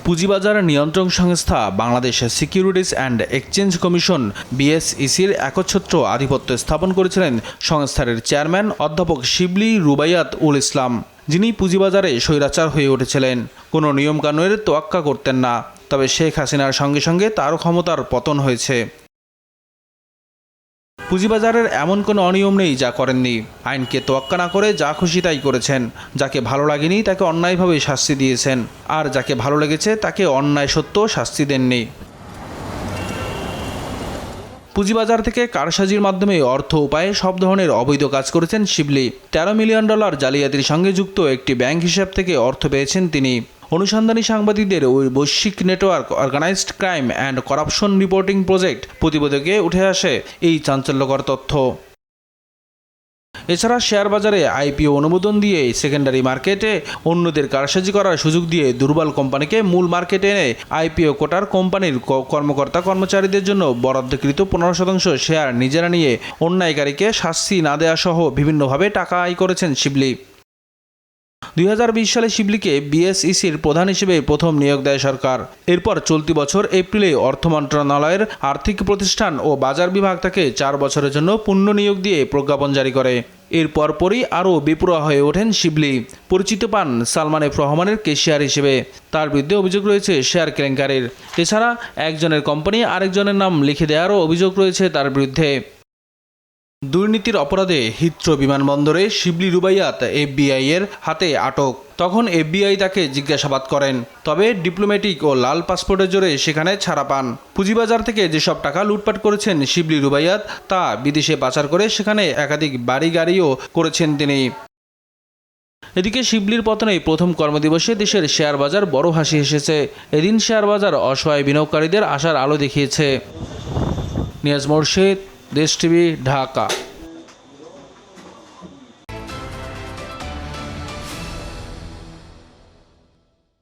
পুঁজিবাজার নিয়ন্ত্রক সংস্থা Bangladesh securities and exchange commission বিএসইসির একচ্ছত্র আধিপত্য স্থাপন করেছিলেন সংস্থার চেয়ারম্যান অধ্যাপক শিবলী রুবাইয়াত উল ইসলাম, যিনি পুঁজিবাজারে স্বৈরাচার হয়ে উঠেছিলেন। কোনো নিয়মকানুনের তোয়াক্কা করতেন না। তবে শেখ হাসিনার সঙ্গে সঙ্গে তার ক্ষমতার পতন হয়েছে। পুঁজিবাজারের এমন কোনো অনিয়ম নেই যা করেননি। আইনকে তোয়াক্কা না করে যা খুশি তাই করেছেন। যাকে ভালো লাগেনি তাকে অন্যায়ভাবে শাস্তি দিয়েছেন, আর যাকে ভালো লেগেছে তাকে অন্যায় সত্য শাস্তি দেননি। পুঁজিবাজার থেকে কারসাজির মাধ্যমে অর্থ উপায়ে সব ধরনের অবৈধ কাজ করেছেন শিবলী। $13 মিলিয়ন জালিয়াতির সঙ্গে যুক্ত একটি ব্যাংক হিসাব থেকে অর্থ পেয়েছেন তিনি। অনুসন্ধানী সাংবাদিকদের ওই বৈশ্বিক network organized crime and corruption reporting project প্রতিবেদকে উঠে আসে এই চাঞ্চল্যকর তথ্য। এছাড়া শেয়ার বাজারে আইপিও অনুমোদন দিয়ে সেকেন্ডারি মার্কেটে অন্যদের কারসাজি করার সুযোগ দিয়ে দুর্বল কোম্পানিকে মূল মার্কেটে এনে আইপিও কোটার কোম্পানির কর্মকর্তা কর্মচারীদের জন্য বরাদ্দকৃত 15% শেয়ার নিজেরা নিয়ে অন্যায়কারীকে শাস্তি না দেওয়া সহ বিভিন্নভাবে টাকা আয় করেছেন শিবলী। 2020 সালে শিবলীকে বিএসইসির প্রধান হিসেবে প্রথম নিয়োগ দেয় সরকার। এরপর চলতি বছর এপ্রিলে অর্থ মন্ত্রণালয়ের আর্থিক প্রতিষ্ঠান ও বাজার বিভাগ তাকে 4 বছরের জন্য পুনঃ নিয়োগ দিয়ে প্রজ্ঞাপন জারি করে। এর পরপরই আরও বেপরোয়া হয়ে ওঠেন শিবলী। পরিচিত পান সালমান এফ রহমানের কেশিয়ার হিসেবে। তার বিরুদ্ধে অভিযোগ রয়েছে শেয়ার কেলেঙ্কারির। এছাড়া একজনের কোম্পানি আরেকজনের নাম লিখে দেওয়ারও অভিযোগ রয়েছে তার বিরুদ্ধে। দুর্নীতির অপরাধে হিথ্রো বিমানবন্দরে শিবলী রুবাইয়াত এফবিআই এর হাতে আটক। তখন এফবিআই তাকে জিজ্ঞাসাবাদ করেন, তবে ডিপ্লোম্যাটিক ও লাল পাসপোর্টের জোরে সেখানে ছাড়া পান। পুঁজিবাজার থেকে যেসব টাকা লুটপাট করেছেন শিবলী রুবাইয়াত তা বিদেশে পাচার করে সেখানে একাধিক বাড়ি গাড়িও করেছেন তিনি। এদিকে শিবলীর পতনে প্রথম কর্মদিবসে দেশের শেয়ার বাজার বড় হাসি এসেছে। এদিন শেয়ার বাজার অসহায় বিনিয়োগকারীদের আশার আলো দেখিয়েছে। নিয়াজ মোর্শেদ, দেশ টিভি, ঢাকা।